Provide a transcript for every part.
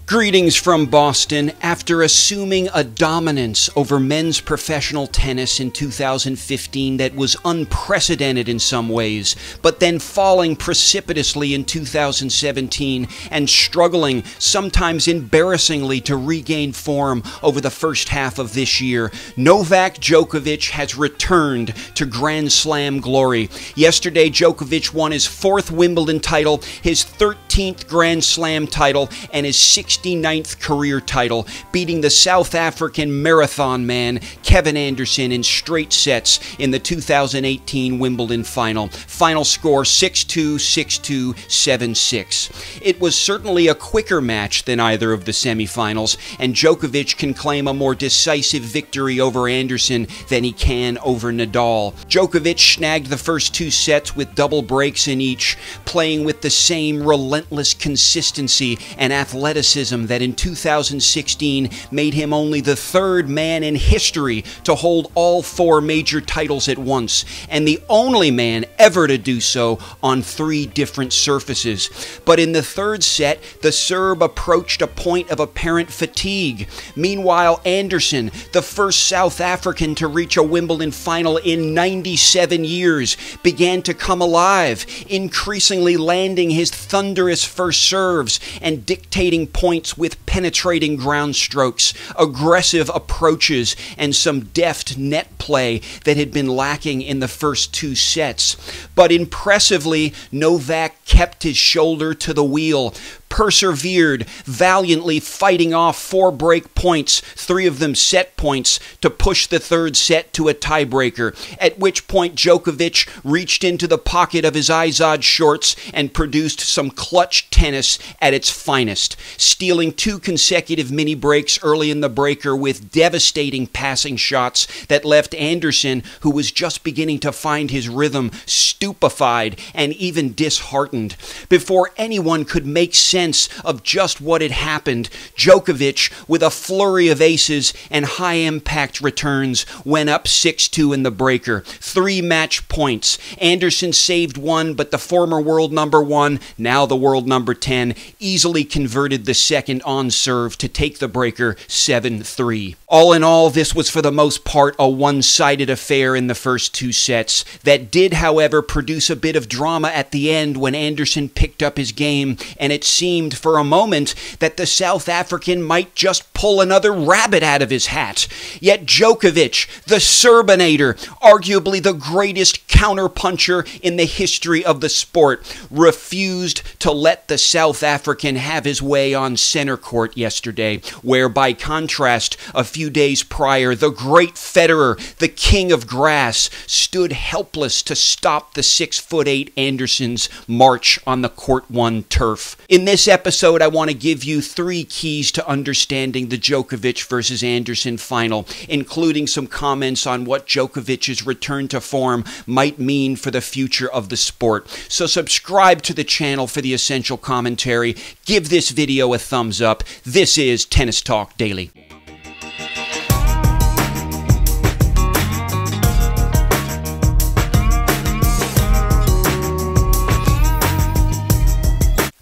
Greetings from Boston. After assuming a dominance over men's professional tennis in 2015 that was unprecedented in some ways, but then falling precipitously in 2017 and struggling, sometimes embarrassingly, to regain form over the first half of this year, Novak Djokovic has returned to Grand Slam glory. Yesterday, Djokovic won his 4th Wimbledon title, his 13th Grand Slam title, and his 69th career title, beating the South African marathon man Kevin Anderson in straight sets in the 2018 Wimbledon final. Final score 6-2, 6-2, 7-6. It was certainly a quicker match than either of the semifinals, and Djokovic can claim a more decisive victory over Anderson than he can over Nadal. Djokovic snagged the first 2 sets with double breaks in each, playing with the same relentless consistency and athleticism that in 2016 made him only the 3rd man in history to hold all 4 major titles at once, and the only man ever to do so on 3 different surfaces. But in the 3rd set, the Serb approached a point of apparent fatigue. Meanwhile, Anderson, the first South African to reach a Wimbledon final in 97 years, began to come alive, increasingly landing his thunderous first serves and dictating points with penetrating ground strokes, aggressive approaches, and some deft net play that had been lacking in the first 2 sets. But impressively, Novak kept his shoulder to the wheel, persevered, valiantly fighting off 4 break points, 3 of them set points, to push the 3rd set to a tiebreaker, at which point Djokovic reached into the pocket of his Izod shorts and produced some clutch tennis at its finest, stealing 2 consecutive mini breaks early in the breaker with devastating passing shots that left Anderson, who was just beginning to find his rhythm, stupefied and even disheartened. Before anyone could make sense of just what had happened, Djokovic, with a flurry of aces and high-impact returns, went up 6-2 in the breaker. 3 match points. Anderson saved 1, but the former world number 1, now the world number 10, easily converted the 2nd on serve to take the breaker 7-3. All in all, this was for the most part a one-sided affair in the first 2 sets that did, however, produce a bit of drama at the end when Anderson picked up his game, and it seemed for a moment that the South African might just pull another rabbit out of his hat. Yet Djokovic, the Serbinator, arguably the greatest counterpuncher in the history of the sport, refused to let the South African have his way on center court yesterday, where by contrast, a few days prior, the great Federer, the king of grass, stood helpless to stop the 6'8" Anderson's march on the court 1 turf. In this episode, I want to give you 3 keys to understanding the Djokovic versus Anderson final, including some comments on what Djokovic's return to form might mean for the future of the sport. So subscribe to the channel for the essential commentary. Give this video a thumbs up. This is Tennis Talk Daily.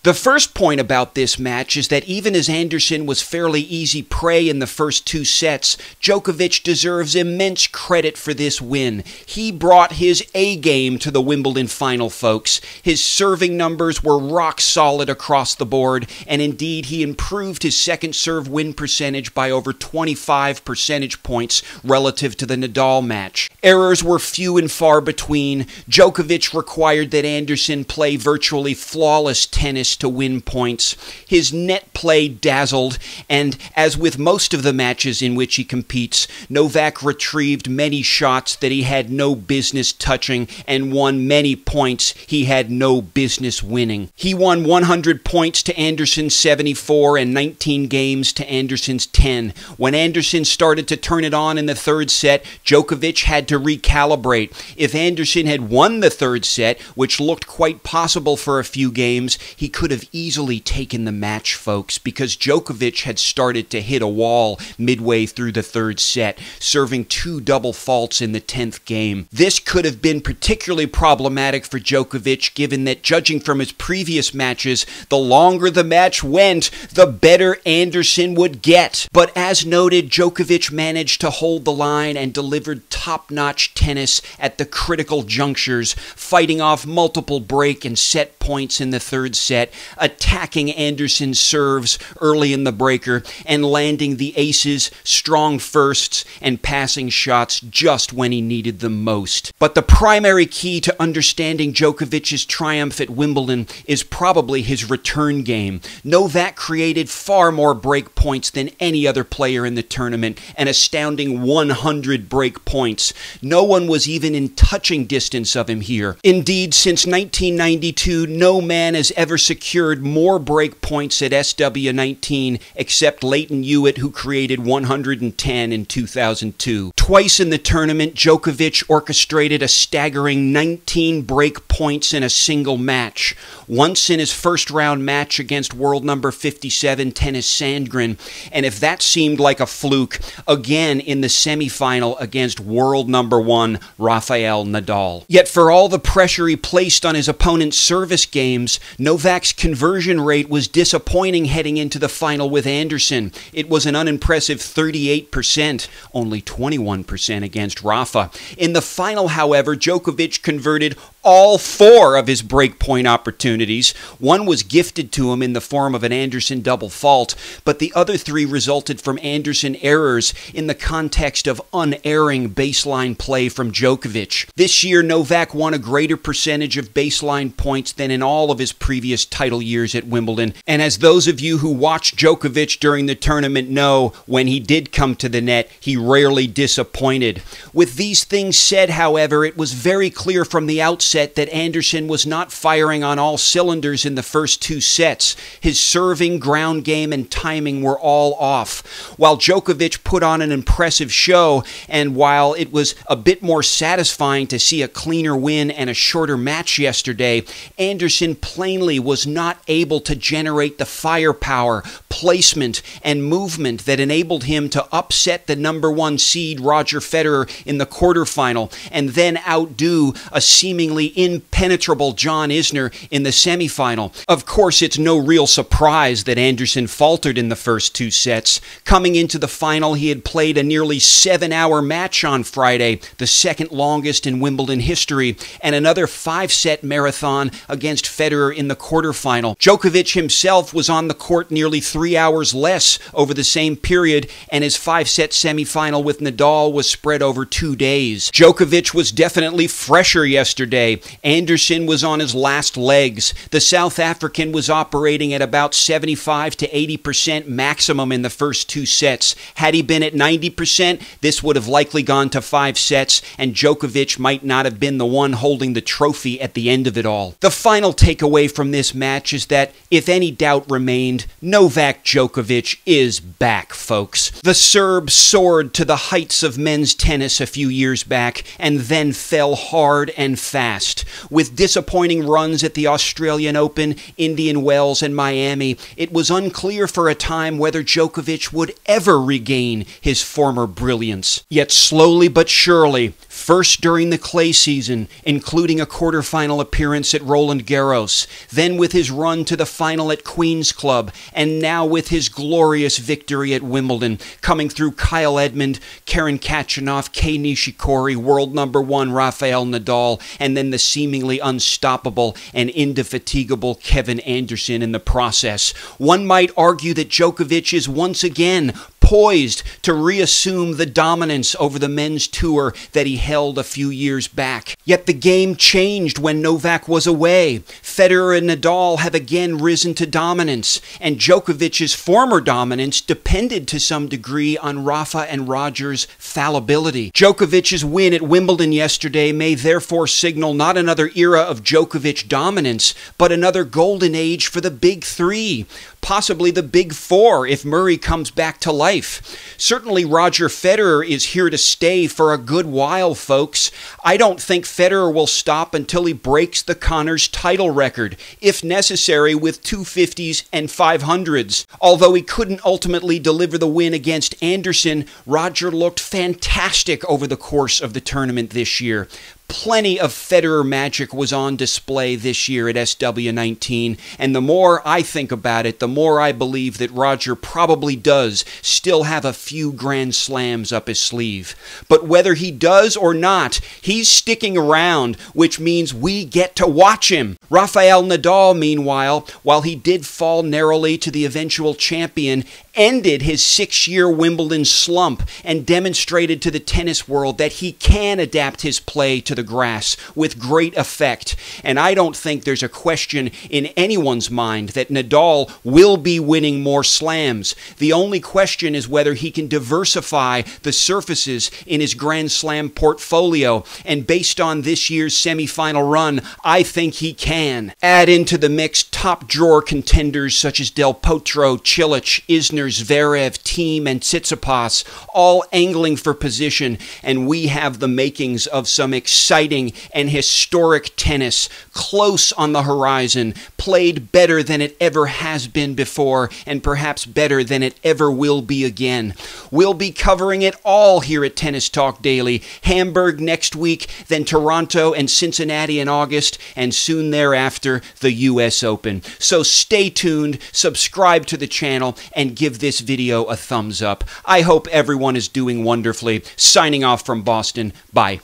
The first point about this match is that even as Anderson was fairly easy prey in the first 2 sets, Djokovic deserves immense credit for this win. He brought his A-game to the Wimbledon final, folks. His serving numbers were rock solid across the board, and indeed he improved his second serve win percentage by over 25 percentage points relative to the Nadal match. Errors were few and far between. Djokovic required that Anderson play virtually flawless tennis to win points. His net play dazzled, and as with most of the matches in which he competes, Novak retrieved many shots that he had no business touching and won many points he had no business winning. He won 100 points to Anderson's 74 and 19 games to Anderson's 10. When Anderson started to turn it on in the 3rd set, Djokovic had to recalibrate. If Anderson had won the 3rd set, which looked quite possible for a few games, he could could have easily taken the match, folks, because Djokovic had started to hit a wall midway through the third set, serving 2 double faults in the 10th game. This could have been particularly problematic for Djokovic, given that, judging from his previous matches, the longer the match went, the better Anderson would get. But as noted, Djokovic managed to hold the line and delivered top-notch tennis at the critical junctures, fighting off multiple break and set points in the third set, attacking Anderson's serves early in the breaker, and landing the aces, strong firsts, and passing shots just when he needed them most. But the primary key to understanding Djokovic's triumph at Wimbledon is probably his return game. Novak created far more break points than any other player in the tournament, an astounding 100 break points. No one was even in touching distance of him here. Indeed, since 1992, no man has ever secured more break points at SW19 except Leighton Hewitt, who created 110 in 2002. Twice in the tournament, Djokovic orchestrated a staggering 19 break points in a single match. Once in his first-round match against world number 57 Tennis Sandgren, and if that seemed like a fluke, again in the semifinal against world number 1 Rafael Nadal. Yet for all the pressure he placed on his opponent's service games, Novak's conversion rate was disappointing heading into the final with Anderson. It was an unimpressive 38%, only 21% against Rafa. In the final, however, Djokovic converted all 4 of his breakpoint opportunities. One was gifted to him in the form of an Anderson double fault, but the other 3 resulted from Anderson errors in the context of unerring baseline play from Djokovic. This year, Novak won a greater percentage of baseline points than in all of his previous title years at Wimbledon, and as those of you who watched Djokovic during the tournament know, when he did come to the net, he rarely disappointed. With these things said, however, it was very clear from the outset that Anderson was not firing on all cylinders in the first 2 sets. His serving, ground game, and timing were all off. While Djokovic put on an impressive show, and while it was a bit more satisfying to see a cleaner win and a shorter match yesterday, Anderson plainly was not able to generate the firepower, placement, and movement that enabled him to upset the number 1 seed Roger Federer in the quarterfinal and then outdo a seemingly impenetrable John Isner in the semifinal. Of course, it's no real surprise that Anderson faltered in the first 2 sets. Coming into the final, he had played a nearly 7-hour match on Friday, the second longest in Wimbledon history, and another 5-set marathon against Federer in the quarterfinal. Djokovic himself was on the court nearly 3 hours less over the same period, and his 5-set semifinal with Nadal was spread over 2 days. Djokovic was definitely fresher yesterday. Anderson was on his last legs. The South African was operating at about 75 to 80% maximum in the first 2 sets. Had he been at 90%, this would have likely gone to 5 sets, and Djokovic might not have been the one holding the trophy at the end of it all. The final takeaway from this match is that, if any doubt remained, Novak Djokovic is back, folks. The Serb soared to the heights of men's tennis a few years back, and then fell hard and fast. With disappointing runs at the Australian Open, Indian Wells, and Miami, it was unclear for a time whether Djokovic would ever regain his former brilliance. Yet slowly but surely, first during the clay season, including a quarterfinal appearance at Roland Garros, then with his run to the final at Queen's Club, and now with his glorious victory at Wimbledon, coming through Kyle Edmund, Karen Khachanov, Kei Nishikori, world number 1 Rafael Nadal, and then the seemingly unstoppable and indefatigable Kevin Anderson in the process. One might argue that Djokovic is once again poised to reassume the dominance over the men's tour that he held a few years back. Yet the game changed when Novak was away. Federer and Nadal have again risen to dominance, and Djokovic's former dominance depended to some degree on Rafa and Roger's fallibility. Djokovic's win at Wimbledon yesterday may therefore signal not another era of Djokovic dominance, but another golden age for the big 3. possibly the big four if Murray comes back to life. Certainly Roger Federer is here to stay for a good while, folks. I don't think Federer will stop until he breaks the Connors title record, if necessary with 250s and 500s. Although he couldn't ultimately deliver the win against Anderson, Roger looked fantastic over the course of the tournament this year. Plenty of Federer magic was on display this year at SW19, and the more I think about it, the more I believe that Roger probably does still have a few Grand Slams up his sleeve. But whether he does or not, he's sticking around, which means we get to watch him. Rafael Nadal, meanwhile, while he did fall narrowly to the eventual champion, ended his 6-year Wimbledon slump and demonstrated to the tennis world that he can adapt his play to the grass with great effect. And I don't think there's a question in anyone's mind that Nadal will be winning more slams. The only question is whether he can diversify the surfaces in his Grand Slam portfolio. And based on this year's semifinal run, I think he can. Add into the mix top drawer contenders such as Del Potro, Cilic, Isner, Zverev, Thiem, and Tsitsipas, all angling for position, and we have the makings of some exciting and historic tennis close on the horizon, played better than it ever has been before, and perhaps better than it ever will be again. We'll be covering it all here at Tennis Talk Daily. Hamburg next week, then Toronto and Cincinnati in August, and soon thereafter, the US Open. So stay tuned, subscribe to the channel, and give this video a thumbs up. I hope everyone is doing wonderfully. Signing off from Boston. Bye.